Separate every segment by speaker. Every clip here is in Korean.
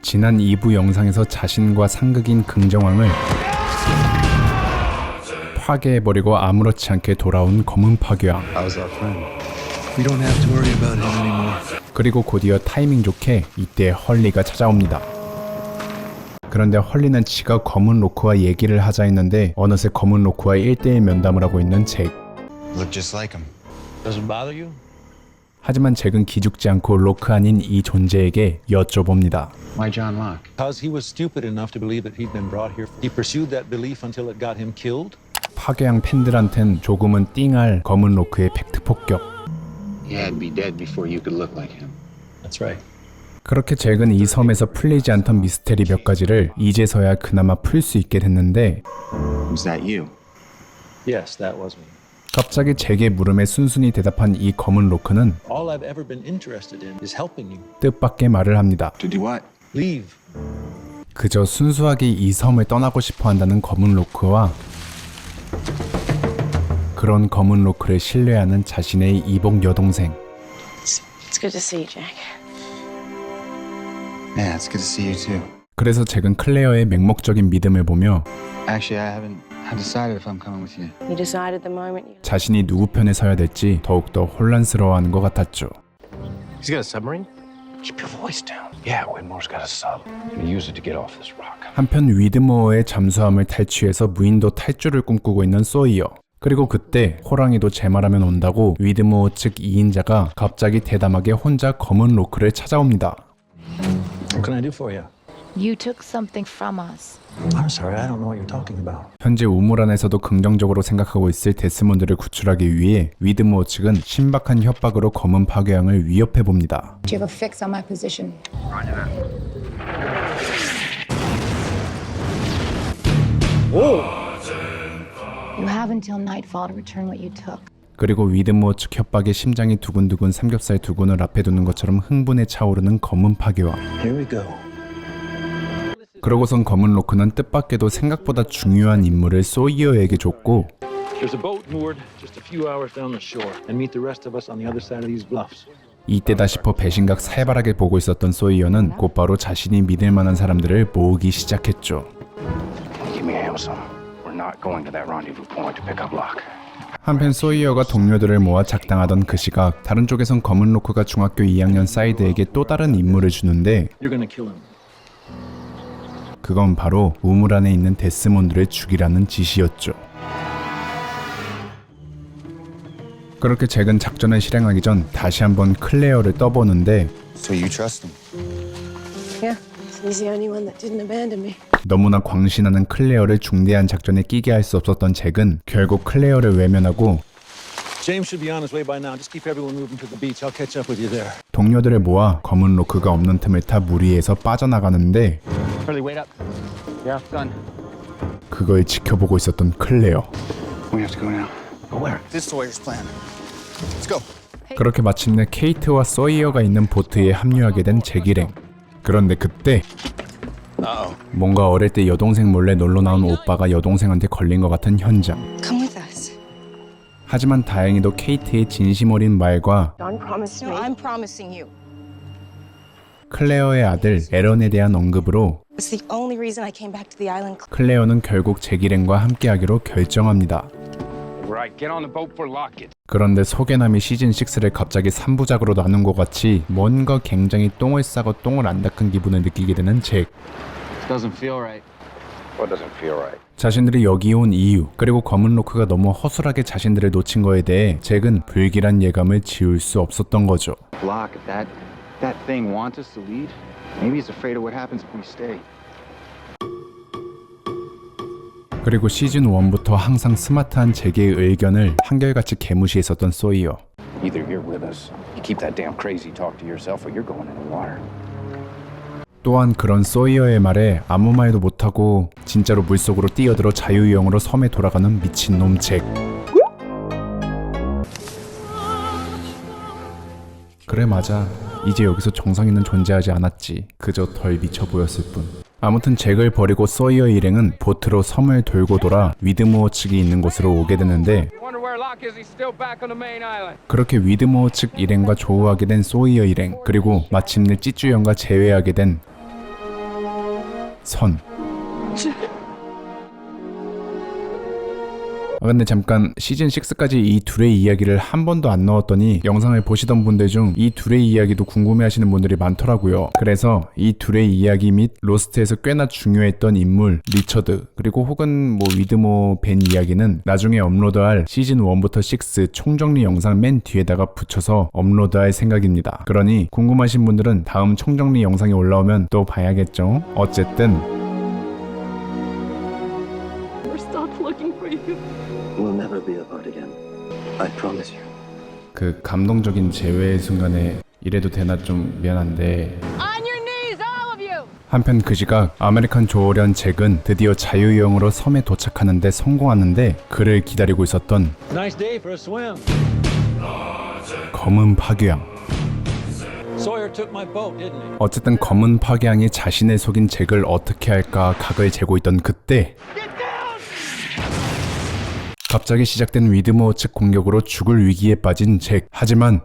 Speaker 1: 지난 2부 영상에서 자신과 상극인 긍정왕을 파괴해버리고 아무렇지 않게 돌아온 검은 파괴왕.
Speaker 2: We don't have to worry about him anymore.
Speaker 1: 그리고 곧이어 타이밍 좋게 이때 헐리가 찾아옵니다. 그런데 헐리는 지가 검은 로크와 얘기를 하자 했는데 어느새 검은 로크와 1대1 면담을 하고 있는 잭.
Speaker 3: Look just like him.
Speaker 2: Doesn't bother you?
Speaker 1: 하지만 잭은 기죽지 않고 로크 아닌 이 존재에게 여쭤봅니다.
Speaker 3: Why John Locke?
Speaker 2: Because he was stupid enough to believe that he'd been brought here. He pursued that belief until it got him killed.
Speaker 1: 파괴왕 팬들한텐 조금은 띵할 검은 로크의 팩트 폭격.
Speaker 3: He had to be dead before you could look like him.
Speaker 2: That's right.
Speaker 1: 그렇게 잭은 이 섬에서 풀리지 않던 미스테리 몇 가지를 이제서야 그나마 풀 수 있게 됐는데
Speaker 3: Was that you?
Speaker 2: Yes, that was me.
Speaker 1: 갑자기 잭의 물음에 순순히 대답한 이 검은 로크는
Speaker 2: All I've ever been interested in is helping you.
Speaker 1: 뜻밖의 말을 합니다.
Speaker 3: To do what?
Speaker 2: Leave.
Speaker 1: 그저 순수하게 이 섬을 떠나고 싶어 한다는 검은 로크와 그런 검은 로크를 신뢰하는 자신의 이복 여동생.
Speaker 4: It's good to see you, Jack.
Speaker 3: Yeah, it's good to see you too.
Speaker 1: 그래서 잭은 클레어의 맹목적인 믿음을 보며
Speaker 3: Actually, I haven't decided if I'm coming with you.
Speaker 4: You decided the moment you...
Speaker 1: 자신이 누구 편에 서야 될지 더욱더 혼란스러워하는 것 같았죠.
Speaker 5: He's got a submarine? Keep your voice down. Yeah, Whitmore's got a sub. We use it to get off this rock.
Speaker 1: 한편 위드모어의 잠수함을 탈취해서 무인도 탈주를 꿈꾸고 있는 소이어. 그리고 그때 호랑이도 제 말하면 온다고 위드모어 측 2인자가 갑자기 대담하게 혼자 검은 로크를 찾아옵니다.
Speaker 2: What can I do for you?
Speaker 6: You took something from us.
Speaker 2: I'm sorry, I don't know what you're talking about.
Speaker 1: 현재 우물 안에서도 긍정적으로 생각하고 있을 데스몬드를 구출하기 위해 위드모어 측은 신박한 협박으로 검은 파괴왕을 위협해봅니다.
Speaker 7: Do you have a fix on my position?
Speaker 6: You have until nightfall to return what you took.
Speaker 1: 그리고 위드모어 측 협박에 심장이 두근두근 삼겹살 두근을 앞에 두는 것처럼 흥분에 차오르는 검은 파괴왕.
Speaker 2: Here we go.
Speaker 1: 그러고선 검은 로크는 뜻밖에도 생각보다 중요한 임무를 소이어에게 줬고
Speaker 2: There's a boat moored just a few hours down the shore, and meet the rest of us on the other side of these bluffs.
Speaker 1: 이때다 싶어 배신각 살벌하게 보고 있었던 소이어는 곧바로 자신이 믿을 만한 사람들을 모으기 시작했죠.
Speaker 5: Give me a hand with something. We're not going to that rendezvous point to pick up Locke.
Speaker 1: 한편 소이어가 동료들을 모아 작당하던 그 시각 다른 쪽에선 검은 로크가 중학교 2학년 사이드에게 또 다른 임무를 주는데
Speaker 2: You're gonna kill him.
Speaker 1: 그건 바로 우물 안에 있는 데스몬드를 죽이라는 지시였죠. 그렇게 잭은 작전을 실행하기 전 다시 한번 클레어를 떠보는데
Speaker 3: So you trust him?
Speaker 4: Yeah, he's the only one that didn't abandon me.
Speaker 1: 너무나 광신하는 클레어를 중대한 작전에 끼게 할 수 없었던 잭은 결국 클레어를 외면하고
Speaker 2: James should be on his way by now. Just keep everyone moving to the beach. I'll catch up with you there.
Speaker 1: 동료들을 모아 검은 로크가 없는 틈을 타 물 위에서 빠져나가는데
Speaker 5: Hurley, wait up. Yeah, done.
Speaker 1: 그걸 지켜보고 있었던 클레어.
Speaker 3: We have to go now.
Speaker 5: Go where?
Speaker 3: This Sawyer's plan. Let's go.
Speaker 1: 그렇게 마침내 케이트와 소이어가 있는 보트에 합류하게 된 잭 일행. 그런데 그때 뭔가 어릴 때 여동생 몰래 놀러 나온 오빠가 여동생한테 걸린 것 같은 현장.
Speaker 4: Come with us.
Speaker 1: 하지만 다행히도 케이트의 진심 어린 말과
Speaker 4: John promised me. I'm promising you.
Speaker 1: 클레어의 아들 에런에 대한 언급으로
Speaker 4: It's the only reason I came back to the island.
Speaker 1: 클레어는 결국 잭 일행과 함께하기로 결정합니다.
Speaker 5: Right, get on the boat for Lockett.
Speaker 1: 그런데 소개남이 시즌6를 갑자기 3부작으로 나눈 것 같이 뭔가 굉장히 똥을 싸고 똥을 안 닦은 기분을 느끼게 되는 잭.
Speaker 3: Doesn't feel right.
Speaker 5: What doesn't feel right?
Speaker 1: 자신들이 여기 온 이유 그리고 검은 로크가 너무 허술하게 자신들을 놓친 거에 대해 잭은 불길한 예감을 지울 수 없었던 거죠.
Speaker 3: Locke, if that thing wants us to leave, maybe he's afraid of what happens if we stay.
Speaker 1: 그리고 시즌 1부터 항상 스마트한 잭의 의견을 한결같이 개무시했었던 소이어.
Speaker 5: Either you're with us, you keep that damn crazy talk to yourself, or you're going in the water.
Speaker 1: 또한 그런 소이어의 말에 아무 말도 못하고 진짜로 물속으로 뛰어들어 자유형으로 섬에 돌아가는 미친놈 잭. 그래 맞아. 이제 여기서 정상인은 존재하지 않았지. 그저 덜 미쳐 보였을 뿐. 아무튼 잭을 버리고 소이어 일행은 보트로 섬을 돌고 돌아 위드모어 측이 있는 곳으로 오게 되는데 그렇게 위드모어 측 일행과 조우하게 된 소이어 일행 그리고 마침내 찌쭈형과 재회하게 된 선. 근데 잠깐 시즌 6까지 이 둘의 이야기를 한 번도 안 넣었더니 영상을 보시던 분들 중 이 둘의 이야기도 궁금해하시는 분들이 많더라고요. 그래서 이 둘의 이야기 및 로스트에서 꽤나 중요했던 인물 리처드 그리고 혹은 뭐 위드모 벤 이야기는 나중에 업로드할 시즌 1부터 6 총정리 영상 맨 뒤에다가 붙여서 업로드할 생각입니다. 그러니 궁금하신 분들은 다음 총정리 영상이 올라오면 또 봐야겠죠. 어쨌든
Speaker 7: We'll never be apart again. I promise you.
Speaker 1: 그 감동적인 재회의 순간에 이래도 되나 좀 미안한데 한편 그 시각 아메리칸 조어련 잭은 드디어 자유여행으로 섬에 도착하는데 성공하는데 그를 기다리고 있었던
Speaker 2: Nice day for a swim.
Speaker 1: 검은 파괴양.
Speaker 2: Sawyer took my boat, didn't he?
Speaker 1: 어쨌든 검은 파괴양이 자신을 속인 잭을 어떻게 할까 각을 재고 있던 그때 갑자기 시작된 위드모어 측 공격으로 죽을 위기에 빠진 잭. 하지만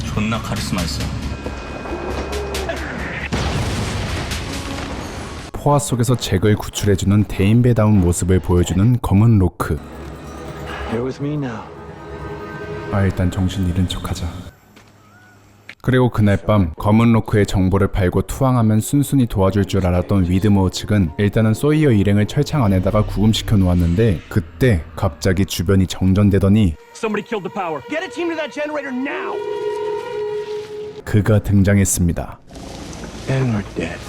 Speaker 8: 존나 카리스마 있어.
Speaker 1: 포화 속에서 잭을 구출해주는 대인배다운 모습을 보여주는 검은 로크.
Speaker 2: You're with me now.
Speaker 1: 일단 정신 잃은 척하자. 그리고 그날 밤 검은 로크의 정보를 팔고 투항하면 순순히 도와줄 줄 알았던 위드모어 측은 일단은 소이어 일행을 철창 안에다가 구금시켜 놓았는데 그때 갑자기 주변이 정전되더니
Speaker 5: Somebody killed the power. Get a team to that generator now.
Speaker 1: 그가 등장했습니다.
Speaker 2: And we're dead.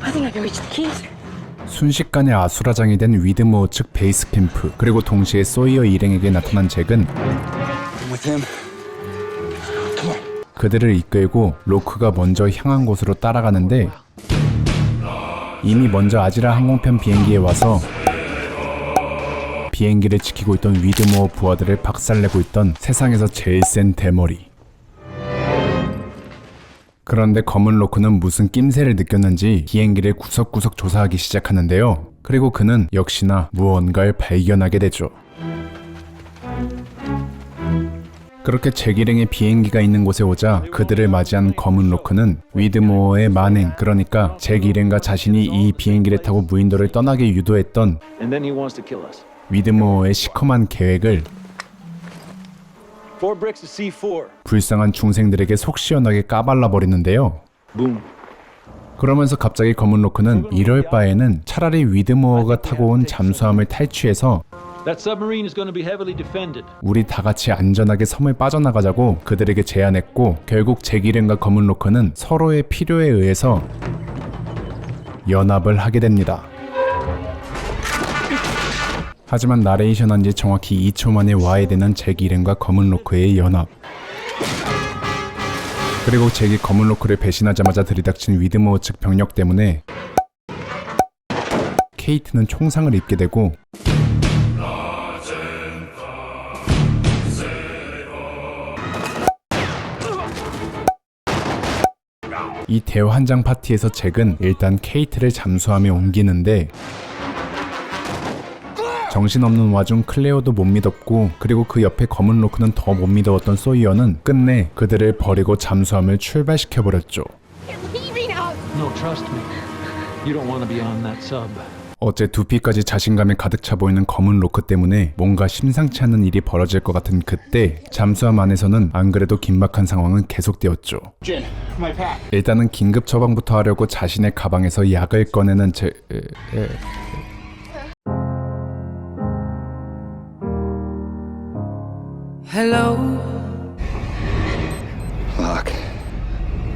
Speaker 4: I think I can reach the keys.
Speaker 1: 순식간에 아수라장이 된 위드모어 측 베이스 캠프 그리고 동시에 소이어 일행에게 나타난 잭은 그들을 이끌고 로크가 먼저 향한 곳으로 따라가는데 이미 먼저 아지라 항공편 비행기에 와서 비행기를 지키고 있던 위드모어 부하들을 박살내고 있던 세상에서 제일 센 대머리. 그런데 검은 로크는 무슨 낌새를 느꼈는지 비행기를 구석구석 조사하기 시작하는데요. 그리고 그는 역시나 무언가를 발견하게 되죠. 그렇게 잭 일행의 비행기가 있는 곳에 오자 그들을 맞이한 검은 로크는 위드모어의 만행, 그러니까 잭 일행과 자신이 이 비행기를 타고 무인도를 떠나게 유도했던
Speaker 2: And then he wants to kill us.
Speaker 1: 위드모어의 시커먼 계획을
Speaker 2: 4 bricks of C4.
Speaker 1: 불쌍한 중생들에게 속 시원하게 까발라 버리는데요.
Speaker 2: Boom.
Speaker 1: 그러면서 갑자기 검은 로크는 이럴 바에는 차라리 위드모어가 타고 온 잠수함을 탈취해서
Speaker 2: That submarine is going to be heavily defended.
Speaker 1: 우리 다 같이 안전하게 섬을 빠져나가자고 그들에게 제안했고 결국 잭 일행과 검은 로크는 서로의 필요에 의해서 연합을 하게 됩니다. 하지만 나레이션 한 지 정확히 2초 만에 와해되는 잭 일행과 검은 로크의 연합. 그리고 잭이 검은 로크를 배신하자마자 들이닥친 위드모어 측 병력 때문에 케이트는 총상을 입게 되고 이 대환장 파티에서 잭은 일단 케이트를 잠수함에 옮기는데 정신없는 와중 클레어도 못 믿었고 그리고 그 옆에 검은 로크는 더 못 믿어왔던 소이어는 끝내 그들을 버리고 잠수함을 출발시켜버렸죠.
Speaker 2: No, trust me. You don't want to be on that sub.
Speaker 1: 어제 두피까지 자신감에 가득 차 보이는 검은 로크 때문에 뭔가 심상치 않은 일이 벌어질 것 같은 그때 잠수함 안에서는 안 그래도 긴박한 상황은 계속되었죠. 일단은 긴급 처방부터 하려고 자신의 가방에서 약을 꺼내는
Speaker 9: Hello.
Speaker 3: Look,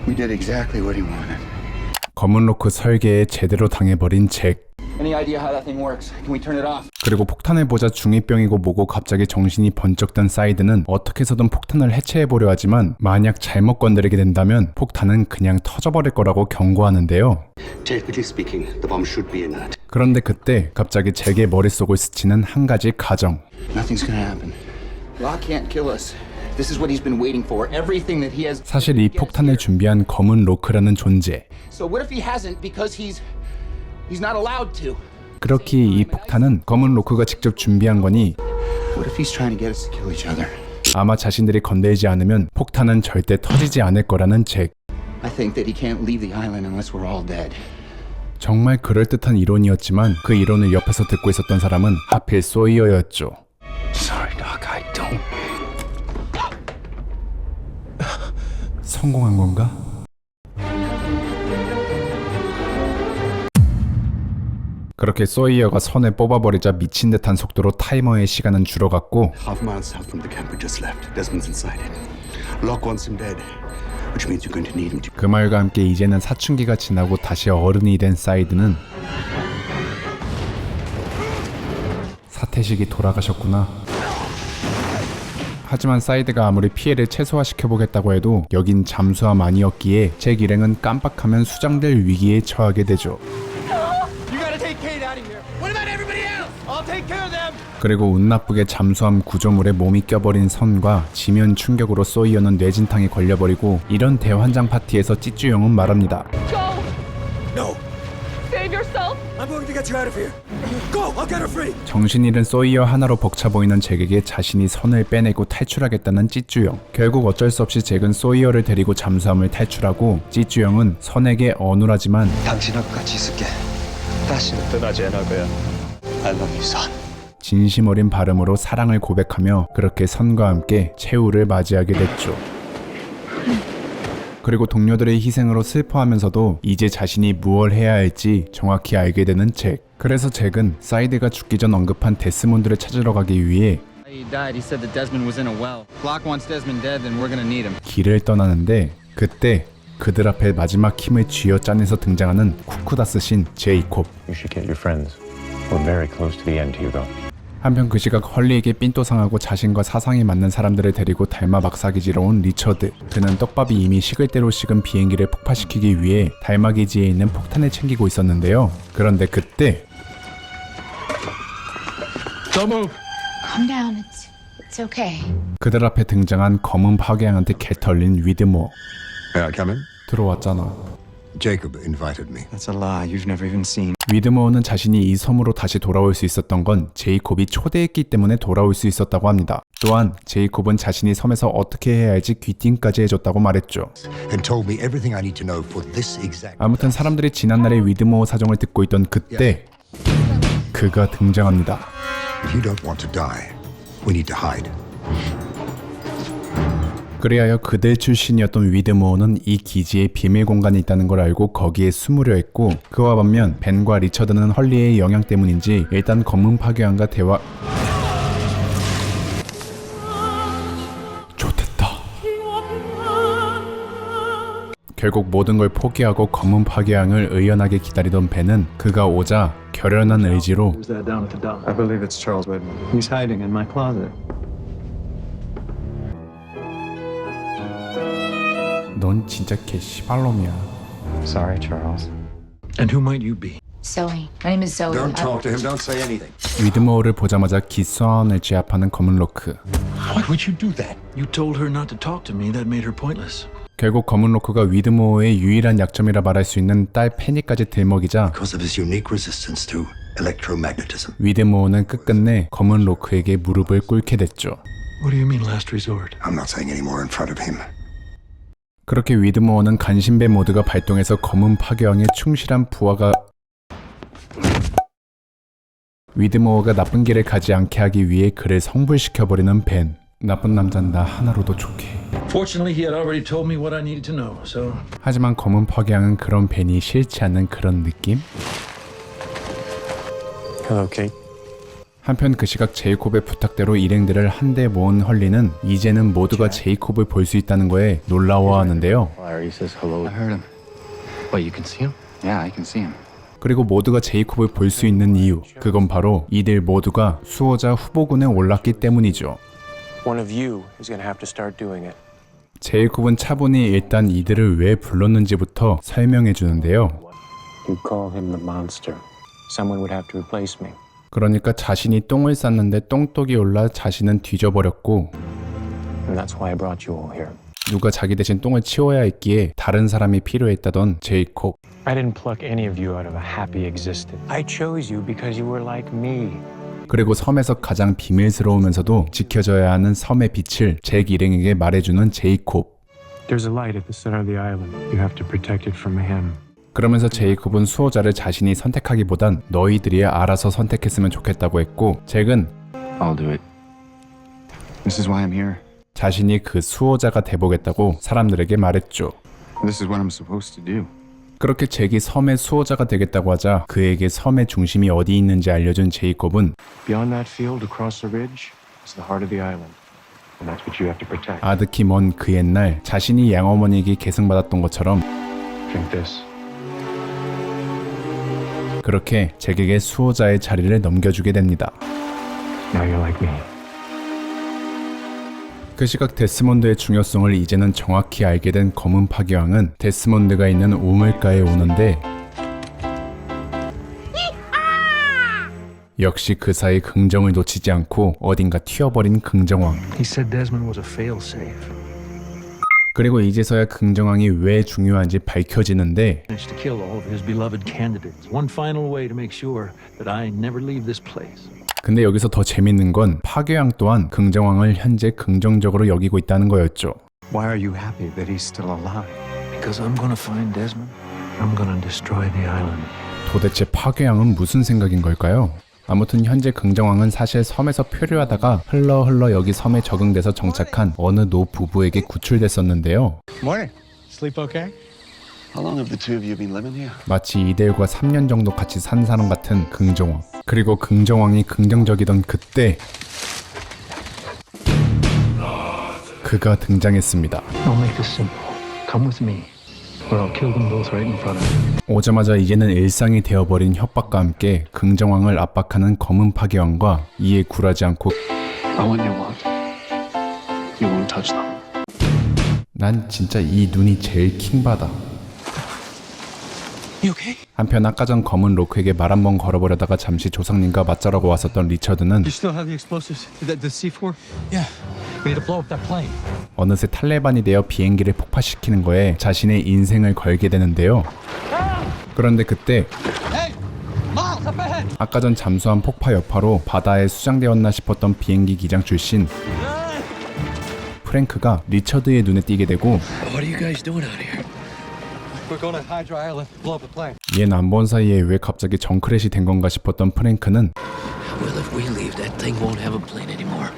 Speaker 3: we did exactly what he wanted.
Speaker 1: 검은 로크 설계에 제대로 당해버린 잭.
Speaker 3: Any idea how that thing works? Can we turn it off?
Speaker 1: 그리고 폭탄을 보자 중2병이고 뭐고 갑자기 정신이 번쩍 든 사이드는 어떻게 해서든 폭탄을 해체해보려 하지만 만약 잘못 건드리게 된다면 폭탄은 그냥 터져버릴 거라고 경고하는데요.
Speaker 7: Technically speaking, the bomb should be inert.
Speaker 1: 그런데 그때 갑자기 잭의 머릿속을 스치는 한 가지 가정.
Speaker 3: Nothing's gonna happen. Locke can't kill us. This is what he's been waiting for. Everything that he has.
Speaker 1: 사실 이 폭탄을 준비한 검은 로크라는 존재.
Speaker 3: So what if he hasn't because he's not allowed to?
Speaker 1: 그렇기에 이 폭탄은 검은 로크가 직접 준비한 거니
Speaker 3: What if he's trying to get us to kill each other?
Speaker 1: 아마 자신들이 건들지 않으면 폭탄은 절대 터지지 않을 거라는 잭.
Speaker 3: I think that he can't leave the island unless we're all dead.
Speaker 1: 정말 그럴듯한 이론이었지만 그 이론을 옆에서 듣고 있었던 사람은 하필 소이어였죠.
Speaker 5: Sorry, Doc. I don't.
Speaker 1: 성공한 건가? 그렇게 소이어가 선을 뽑아버리자 미친 듯한 속도로 타이머의 시간은 줄어갔고
Speaker 9: Half a mile south from the camp we just left. Desmond's inside it. Locke wants him dead, which means you're going to need him to.
Speaker 1: 그 말과 함께 이제는 사춘기가 지나고 다시 어른이 된 사이드는 사태식이 돌아가셨구나. 하지만 사이드가 아무리 피해를 최소화시켜보겠다고 해도 여긴 잠수함 아니었기에 잭 일행은 깜빡하면 수장될 위기에 처하게 되죠. 그리고 운 나쁘게 잠수함 구조물에 몸이 껴버린 선과 지면 충격으로 소이어는 뇌진탕에 걸려버리고 이런 대환장 파티에서 찌쭈용은 말합니다. 정신 잃은 소이어 하나로 벅차 보이는 잭에게 자신이 선을 빼내고 탈출하겠다는 찌쭈용. 결국 어쩔 수 없이 잭은 소이어를 데리고 잠수함을 탈출하고 찌쭈용은 선에게 어눌하지만
Speaker 7: 당신하고 같이 있을게. 다시는 떠나지 않을 거야. I love you, son.
Speaker 1: 진심 어린 발음으로 사랑을 고백하며 그렇게 선과 함께 최후를 맞이하게 됐죠. 그리고 동료들의 희생으로 슬퍼하면서도 이제 자신이 무엇을 해야 할지 정확히 알게 되는 잭. 그래서 잭은 사이드가 죽기 전 언급한 데스몬드를 찾으러 가기 위해
Speaker 3: He died. He said that Desmond was in a well. Locke wants Desmond dead, then we're gonna need him.
Speaker 1: 길을 떠나는데 그때 그들 앞에 마지막 힘을 쥐어짜내서 등장하는 쿠쿠다스 신 제이콥.
Speaker 5: You should get your friends. We're very close to the end, Hugo.
Speaker 1: 한편 그 시각 헐리에게 삔또상하고 자신과 사상이 맞는 사람들을 데리고 달마 막사기지로 온 리처드. 그는 떡밥이 이미 식을 대로 식은 비행기를 폭파시키기 위해 달마 기지에 있는 폭탄을 챙기고 있었는데요. 그런데 그때
Speaker 6: Calm down. It's okay.
Speaker 1: 그들 앞에 등장한 검은 파괴양한테 개털린 위드모어.
Speaker 9: May I come in?
Speaker 1: 들어왔잖아.
Speaker 9: Jacob invited me.
Speaker 3: That's a lie. You've never even seen.
Speaker 1: 위드모어는 자신이 이 섬으로 다시 돌아올 수 있었던 건 제이콥이 초대했기 때문에 돌아올 수 있었다고 합니다. 또한 제이콥은 자신이 섬에서 어떻게 해야 할지 귀띔까지 해줬다고 말했죠.
Speaker 9: And told me everything I need to know for this exact.
Speaker 1: 아무튼 사람들이 지난날의 위드모어 사정을 듣고 있던 그때 그가 등장합니다.
Speaker 9: If you don't want to die, we need to hide.
Speaker 1: 그리하여 그들 출신이었던 위드모어는 이 기지에 비밀 공간이 있다는 걸 알고 거기에 숨으려 했고 그와 반면 벤과 리처드는 헐리의 영향 때문인지 일단 검은 파괴왕과 대화... 좋됐다. 결국 모든 걸 포기하고 검은 파괴왕을 의연하게 기다리던 벤은 그가 오자 결연한 의지로
Speaker 2: Who's that down at the dock?
Speaker 7: I believe it's Charles Whitman.
Speaker 2: He's hiding in my closet.
Speaker 1: 넌 진짜 개 시발놈이야.
Speaker 5: Sorry, Charles.
Speaker 2: And who might you be?
Speaker 6: Zoe. My name is Zoe.
Speaker 9: Don't talk to him. Don't say anything.
Speaker 1: 위드모어를 보자마자 기수원을 제압하는 검은 로크.
Speaker 2: Why would you do that? You told her not to talk to me. That made her pointless.
Speaker 1: 결국 검은 로크가 위드모어의 유일한 약점이라 말할 수 있는 딸 페니까지 들먹이자
Speaker 9: Because of his unique resistance to electromagnetism.
Speaker 1: 위드모어는 끝끝내 검은 로크에게 무릎을 꿇게 됐죠.
Speaker 2: What do you mean, last resort?
Speaker 9: I'm not saying any more in front of him.
Speaker 1: 그렇게 위드모어는 간신배 모드가 발동해서 검은 파괴왕의 충실한 부하가 위드모어가 나쁜 길을 가지 않게 하기 위해 그를 성불시켜버리는 벤. 나쁜 남잔 나 하나로도 좋게.
Speaker 2: Fortunately, he had already told me what I needed to know, so...
Speaker 1: 하지만 검은 파괴왕은 그런 벤이 싫지 않는 그런 느낌?
Speaker 5: Hello, Kate.
Speaker 1: 한편 그 시각 제이콥의 부탁대로 일행들을 한데 모은 헐리는 이제는 모두가 제이콥을 볼 수 있다는 거에 놀라워하는데요.
Speaker 5: Larry says hello.
Speaker 3: I heard him.
Speaker 5: But you can see him?
Speaker 3: Yeah, I can see him.
Speaker 1: 그리고 모두가 제이콥을 볼 수 있는 이유, 그건 바로 이들 모두가 수호자 후보군에 올랐기 때문이죠.
Speaker 10: One of you is going to have to start doing it.
Speaker 1: 제이콥은 차분히 일단 이들을 왜 불렀는지부터 설명해 주는데요.
Speaker 10: You call him the monster. Someone would have to replace me.
Speaker 1: 그러니까 자신이 똥을 쌌는데 똥독이 올라 자신은 뒤져버렸고
Speaker 10: And that's why I brought you all here.
Speaker 1: 누가 자기 대신 똥을 치워야 했기에 다른 사람이 필요했다던 제이콥.
Speaker 10: I didn't pluck any of you out of a happy existence. I chose you because you were like me.
Speaker 1: 그리고 섬에서 가장 비밀스러우면서도 지켜져야 하는 섬의 빛을 잭 일행에게 말해주는 제이콥.
Speaker 10: There's a light at the center of the island. You have to protect it from him.
Speaker 1: 그러면서 제이콥은 수호자를 자신이 선택하기보단 너희들이 알아서 선택했으면 좋겠다고 했고, 잭은
Speaker 7: I'll do it.
Speaker 3: This is why I'm here.
Speaker 1: 자신이 그 수호자가 돼보겠다고 사람들에게 말했죠.
Speaker 3: This is what I'm supposed to do.
Speaker 1: 그렇게 잭이 섬의 수호자가 되겠다고 하자 그에게 섬의 중심이 어디 있는지 알려준 제이콥은
Speaker 10: Beyond that field, across the ridge, is the heart of the island. And that's what you have to protect.
Speaker 1: 아득히 먼 그 옛날 자신이 양어머니에게 계승받았던 것처럼
Speaker 10: Drink this.
Speaker 1: 그렇게 잭에게 수호자의 자리를 넘겨주게 됩니다.
Speaker 10: Now you're like me.
Speaker 1: 그 시각 데스몬드의 중요성을 이제는 정확히 알게 된 검은 파괴왕은 데스몬드가 있는 우물가에 오는데 역시 그 사이 긍정을 놓치지 않고 어딘가 튀어버린 긍정왕.
Speaker 2: He said Desmond was a failsafe.
Speaker 1: 그리고 이제서야 긍정왕이 왜 중요한지 밝혀지는데
Speaker 2: Managed to kill all of his beloved candidates. One final way to make sure that I never leave this place.
Speaker 1: 근데 여기서 더 재밌는 건 파괴왕 또한 긍정왕을 현재 긍정적으로 여기고 있다는 거였죠.
Speaker 10: Why are you happy that he's still alive?
Speaker 2: Because I'm gonna find Desmond. I'm gonna destroy the island.
Speaker 1: 도대체 파괴왕은 무슨 생각인 걸까요? 아무튼 현재 긍정왕은 사실 섬에서 표류하다가 흘러 여기 섬에 적응돼서 정착한 어느 노 부부에게 구출됐었는데요.
Speaker 9: Morning. Sleep okay? How long have the two of you been living here?
Speaker 1: 마치 이들과 3년 정도 같이 산 사람 같은 긍정왕. 그리고 긍정왕이 긍정적이던 그때 그가 등장했습니다.
Speaker 2: I'll make this simple. Come with me, or I'll kill them both right in front of you.
Speaker 1: 오자마자 이제는 일상이 되어버린 협박과 함께 긍정왕을 압박하는 검은 파괴왕과 이에 굴하지 않고
Speaker 7: I want your want. You won't touch them.
Speaker 1: 난 진짜 이 눈이 제일 킹받아.
Speaker 7: You okay?
Speaker 1: 한편 아까 전 검은 로크에게 말 한번 걸어보려다가 잠시 조상님과 맞자라고 왔었던 리처드는
Speaker 7: You still have the explosives? The C4?
Speaker 2: Yeah, we need to blow up that plane.
Speaker 1: 어느새 탈레반이 되어 비행기를 폭파시키는 거에 자신의 인생을 걸게 되는데요. 그런데 그때 아까 전 잠수함 폭파 여파로 바다에 수장되었나 싶었던 비행기 기장 출신 프랭크가 리처드의 눈에 띄게 되고
Speaker 7: What are you guys doing out here? We're going to Hydra Island. Blow up the plane.
Speaker 1: 얘는 안 본 사이에 왜 갑자기 정크렛이 된 건가 싶었던 프랭크는
Speaker 7: Well, if we leave, that thing won't have a plane anymore.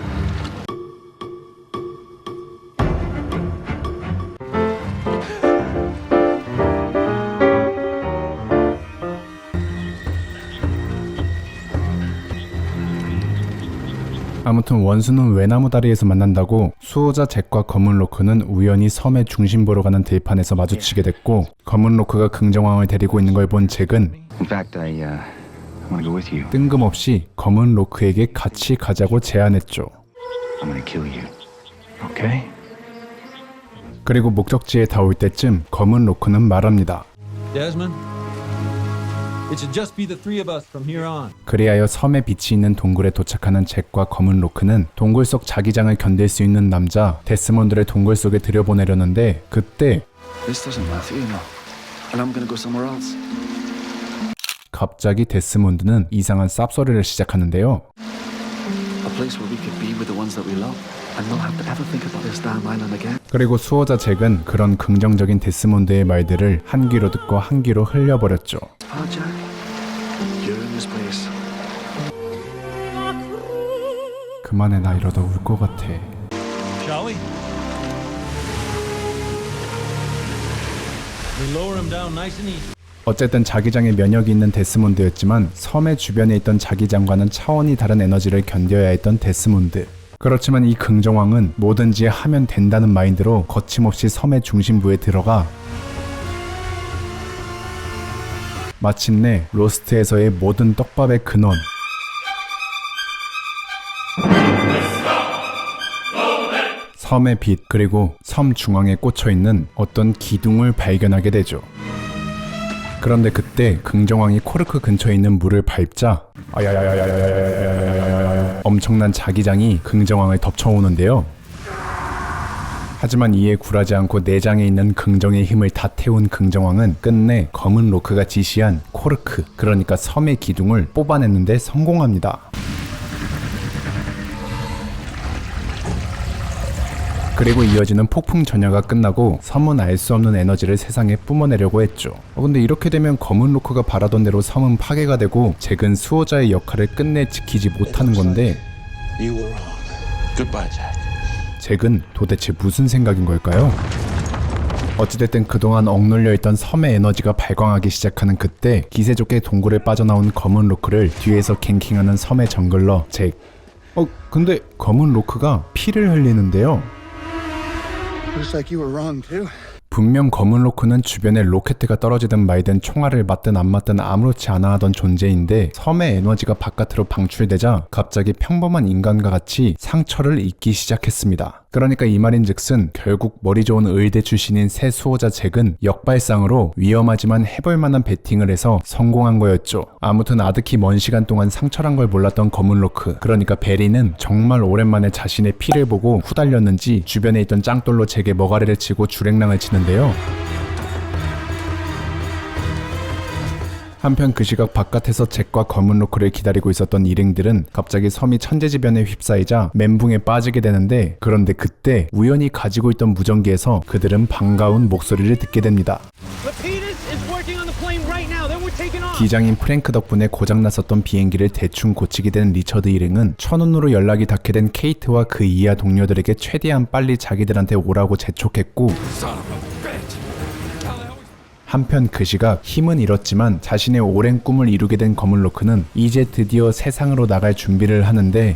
Speaker 1: 아무튼 원수는 외나무 다리에서 만난다고 수호자 잭과 검은 로크는 우연히 섬의 중심부로 가는 들판에서 마주치게 됐고 검은 로크가 긍정왕을 데리고 있는 걸 본 잭은
Speaker 3: In fact, I want to go with you.
Speaker 1: 뜬금없이 검은 로크에게 같이 가자고 제안했죠.
Speaker 3: I'm gonna kill you.
Speaker 2: Okay.
Speaker 1: 그리고 목적지에 다 올 때쯤 검은 로크는 말합니다.
Speaker 2: Desmond, it should just be the three of us from here on.
Speaker 1: 그리하여 섬에 빛이 있는 동굴에 도착하는 잭과 검은 로크는 동굴 속 자기장을 견딜 수 있는 남자 데스몬드를 동굴 속에 들여보내려는데 그때
Speaker 9: This doesn't matter, you know. And I'm gonna go somewhere else.
Speaker 1: 갑자기 데스몬드는 이상한 쌉소리를 시작하는데요.
Speaker 9: A place where we could be with the ones that we love and not have to ever think about this damn island again.
Speaker 1: 그리고 수호자 잭은 그런 긍정적인 데스몬드의 말들을 한 귀로 듣고 한 귀로 흘려버렸죠.
Speaker 9: Ah, Jack. You're in this place.
Speaker 1: 그만해, 나 이러다 울 것 같아.
Speaker 2: Shall we? We lower him down nice and easy.
Speaker 1: 어쨌든 자기장에 면역이 있는 데스몬드였지만 섬의 주변에 있던 자기장과는 차원이 다른 에너지를 견뎌야 했던 데스몬드. 그렇지만 이 긍정왕은 뭐든지 하면 된다는 마인드로 거침없이 섬의 중심부에 들어가 마침내 로스트에서의 모든 떡밥의 근원 섬의 빛 그리고 섬 중앙에 꽂혀있는 어떤 기둥을 발견하게 되죠. 그런데 그때 긍정왕이 코르크 근처에 있는 물을 밟자 엄청난 자기장이 긍정왕을 덮쳐오는데요. 하지만 이에 굴하지 않고 내장에 있는 긍정의 힘을 다 태운 긍정왕은 끝내 검은 로크가 지시한 코르크, 그러니까 섬의 기둥을 뽑아내는데 성공합니다. 그리고 이어지는 폭풍 전야가 끝나고 섬은 알 수 없는 에너지를 세상에 뿜어내려고 했죠. 근데 이렇게 되면 검은 로크가 바라던 대로 섬은 파괴가 되고 잭은 수호자의 역할을 끝내 지키지 못하는 건데
Speaker 9: You were wrong. Goodbye, Jack.
Speaker 1: 잭은 도대체 무슨 생각인 걸까요? 어찌됐든 그동안 억눌려 있던 섬의 에너지가 발광하기 시작하는 그때 기세 좋게 동굴에 빠져나온 검은 로크를 뒤에서 갱킹하는 섬의 정글러 잭. 근데 검은 로크가 피를 흘리는데요.
Speaker 9: Looks like you were wrong too.
Speaker 1: 분명 검은 로크는 주변에 로켓가 떨어지든 말든 총알을 맞든 안 맞든 아무렇지 않아 하던 존재인데 섬의 에너지가 바깥으로 방출되자 갑자기 평범한 인간과 같이 상처를 입기 시작했습니다. 그러니까 이 말인즉슨 결국 머리 좋은 의대 출신인 새 수호자 잭은 역발상으로 위험하지만 해볼 만한 배팅을 해서 성공한 거였죠. 아무튼 아득히 먼 시간 동안 상처란 걸 몰랐던 검은 로크, 그러니까 베리는 정말 오랜만에 자신의 피를 보고 후달렸는지 주변에 있던 짱돌로 잭의 머가리를 치고 주랭랑을 치는데요. 한편 그 시각 바깥에서 잭과 검은 로크를 기다리고 있었던 일행들은 갑자기 섬이 천재지변에 휩싸이자 멘붕에 빠지게 되는데, 그런데 그때 우연히 가지고 있던 무전기에서 그들은 반가운 목소리를 듣게 됩니다. 기장인 프랭크 덕분에 고장났었던 비행기를 대충 고치게 된 리처드 일행은 천운으로 연락이 닿게 된 케이트와 그 이하 동료들에게 최대한 빨리 자기들한테 오라고 재촉했고, 한편 그 시각 힘은 잃었지만 자신의 오랜 꿈을 이루게 된 검은 로크는 이제 드디어 세상으로 나갈 준비를 하는데,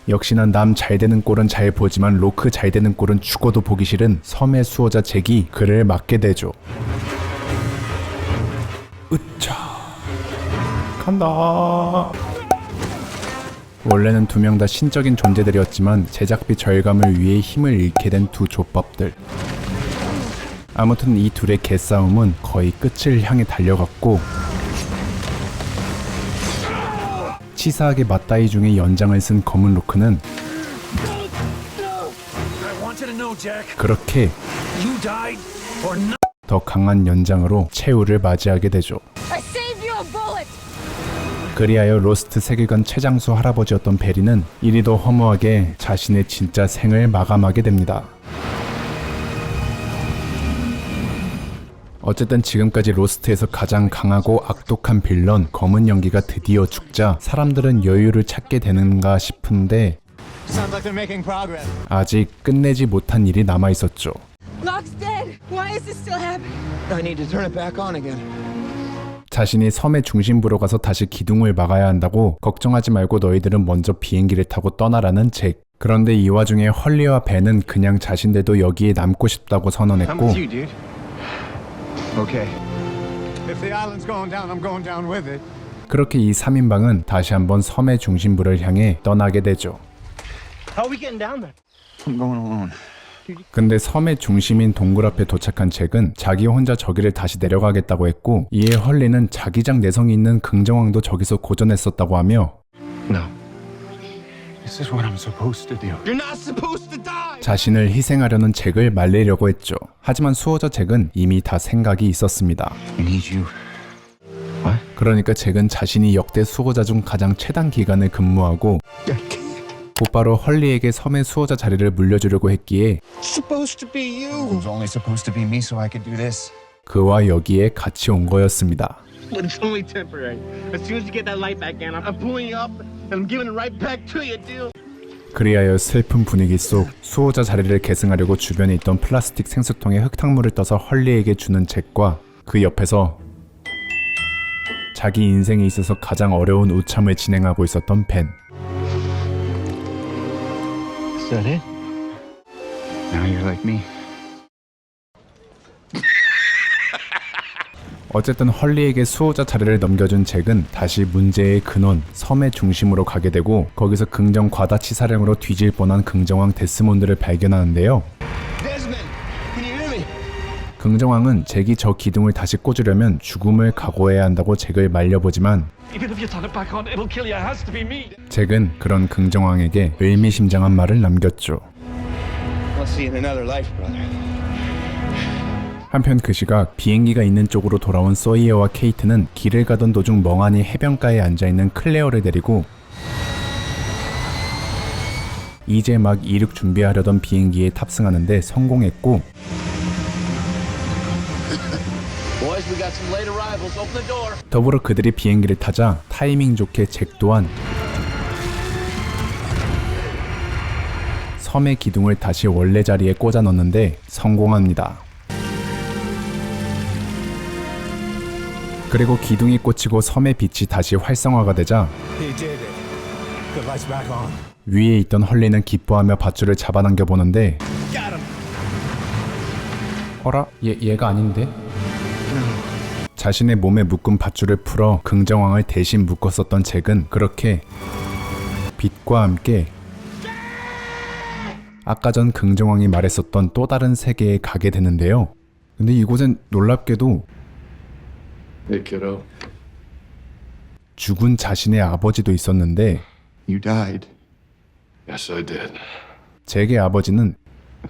Speaker 1: 역시나 남 잘되는 꼴은 잘 보지만 로크 잘되는 꼴은 죽어도 보기 싫은 섬의 수호자 잭이 그를 막게 되죠. 으차 간다. 원래는 두 명 다 신적인 존재들이었지만 제작비 절감을 위해 힘을 잃게 된 두 족밥들. 아무튼 이 둘의 개싸움은 거의 끝을 향해 달려갔고, 치사하게 맞다이 중에 연장을 쓴 검은 로크는 그렇게 더 강한 연장으로 최후를 맞이하게 되죠. 그리하여 로스트 세계관 최장수 할아버지였던 베리는 이리도 허무하게 자신의 진짜 생을 마감하게 됩니다. 어쨌든 지금까지 로스트에서 가장 강하고 악독한 빌런 검은 연기가 드디어 죽자 사람들은 여유를 찾게 되는가 싶은데 아직 끝내지 못한 일이 남아있었죠. 자신이 섬의 중심부로 가서 다시 기둥을 막아야 한다고 걱정하지 말고 너희들은 먼저 비행기를 타고 떠나라는 잭. 그런데 이 와중에 헐리와 벤은 그냥 자신들도 여기에 남고 싶다고 선언했고, 그렇게 이 3인방은 다시 한번 섬의 중심부를 향해 떠나게 되죠.
Speaker 9: I'm going alone.
Speaker 1: 근데 섬의 중심인 동굴 앞에 도착한 잭은 자기 혼자 저기를 다시 내려가겠다고 했고, 이에 헐리는 자기장 내성이 있는 긍정왕도 저기서 고전했었다고 하며
Speaker 10: No. This is what I'm supposed to do.
Speaker 9: You're not supposed to die!
Speaker 1: 자신을 희생하려는 잭을 말리려고 했죠. 하지만 수호자 잭은 이미 다 생각이 있었습니다.
Speaker 9: I need you.
Speaker 1: 그러니까 잭은 자신이 역대 수호자 중 가장 최단 기간을 근무하고 곧바로 헐리에게 섬의 수호자 자리를 물려주려고 했기에
Speaker 9: Supposed to be you. It was only supposed to be me so I could do this.
Speaker 1: 그와 여기에 같이 온 거였습니다.
Speaker 11: But it's only temporary. As soon as you get that light back in, I'm pulling you up and I'm giving it right back to you, dude.
Speaker 1: 그리하여 슬픈 분위기 속 수호자 자리를 계승하려고 주변에 있던 플라스틱 생수통에 흙탕물을 떠서 헐리에게 주는 잭과 그 옆에서 자기 인생에 있어서 가장 어려운 우참을 진행하고 있었던 벤.
Speaker 10: Is that it?
Speaker 9: Now you're like me.
Speaker 1: 어쨌든 헐리에게 수호자 자리를 넘겨준 잭은 다시 문제의 근원 섬의 중심으로 가게 되고, 거기서 긍정 과다치 사령으로 뒤질 뻔한 긍정왕 데스몬드를 발견하는데요.
Speaker 9: Desmond, can you hear me?
Speaker 1: 긍정왕은 잭이 저 기둥을 다시 꽂으려면 죽음을 각오해야 한다고 잭을 말려보지만
Speaker 2: Even if you turn it back on, it'll kill you. It has to be me.
Speaker 1: 잭은 그런 긍정왕에게 의미심장한 말을 남겼죠.
Speaker 9: I'll see you in another life, brother.
Speaker 1: 한편 그 시각 비행기가 있는 쪽으로 돌아온 소이어와 케이트는 길을 가던 도중 멍하니 해변가에 앉아있는 클레어를 데리고 이제 막 이륙 준비하려던 비행기에 탑승하는데 성공했고, 더불어 그들이 비행기를 타자 타이밍 좋게 잭 또한 섬의 기둥을 다시 원래 자리에 꽂아 넣는데 성공합니다. 그리고 기둥이 꽂히고 섬의 빛이 다시 활성화가 되자 위에 있던 헐리는 기뻐하며 밧줄을 잡아당겨 보는데, 어라? 얘가 아닌데? 자신의 몸에 묶은 밧줄을 풀어 긍정왕을 대신 묶었었던 잭은 그렇게 빛과 함께 아까 전 긍정왕이 말했었던 또 다른 세계에 가게 되는데요. 근데 이곳엔 놀랍게도 죽은 자신의 아버지도 있었는데,
Speaker 9: You died.
Speaker 5: Yes, I did.
Speaker 1: 잭의 아버지는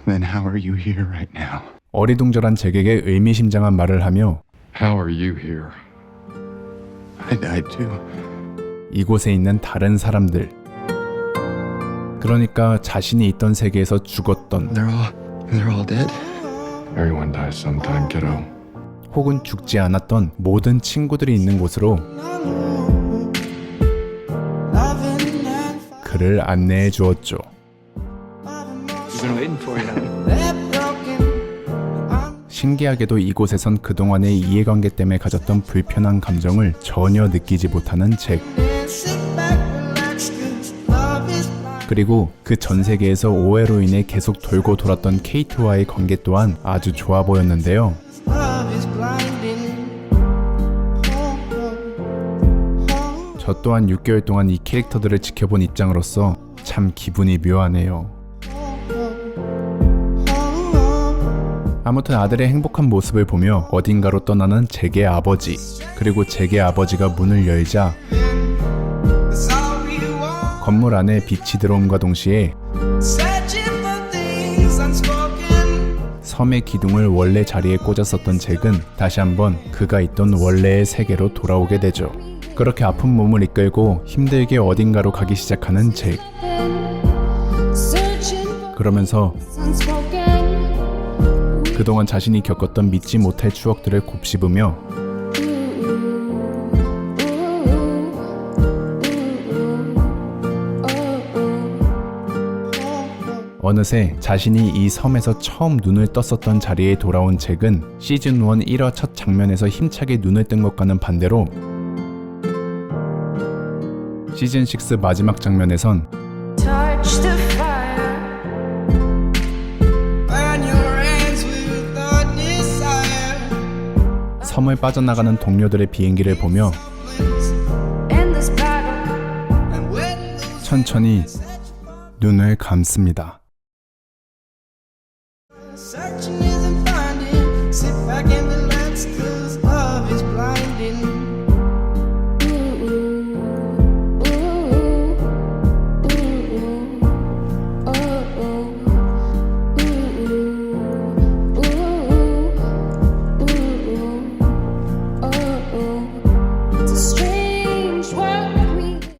Speaker 9: Then how are you here right now?
Speaker 1: 어리둥절한 잭에게 의미심장한 말을 하며
Speaker 5: How are you here?
Speaker 9: I died too.
Speaker 1: 이곳에 있는 다른 사람들, 그러니까 자신이 있던 세계에서 죽었던
Speaker 9: They're all dead.
Speaker 5: Everyone dies sometime, kiddo.
Speaker 1: 혹은 죽지 않았던 모든 친구들이 있는 곳으로 그를 안내해 주었죠.
Speaker 2: We've been waiting for you.
Speaker 1: 신기하게도 이곳에선 그동안의 이해관계 때문에 가졌던 불편한 감정을 전혀 느끼지 못하는 잭. 그리고 그 전 세계에서 오해로 인해 계속 돌고 돌았던 케이트와의 관계 또한 아주 좋아 보였는데요. 저 또한 6개월 동안 이 캐릭터들을 지켜본 입장으로서 참 기분이 묘하네요. 아무튼 아들의 행복한 모습을 보며 어딘가로 떠나는 잭의 아버지, 그리고 잭의 아버지가 문을 열자 건물 안에 빛이 들어옴과 동시에 섬의 기둥을 원래 자리에 꽂았었던 잭은 다시 한번 그가 있던 원래의 세계로 돌아오게 되죠. 그렇게 아픈 몸을 이끌고 힘들게 어딘가로 가기 시작하는 잭. 그러면서 그동안 자신이 겪었던 믿지 못할 추억들을 곱씹으며 어느새 자신이 이 섬에서 처음 눈을 떴었던 자리에 돌아온 잭은 시즌 1 1화 첫 장면에서 힘차게 눈을 뜬 것과는 반대로 시즌 6 마지막 장면에선 섬을 빠져나가는 동료들의 비행기를 보며 천천히 눈을 감습니다.
Speaker 12: Searching isn't finding. Sit back and relax.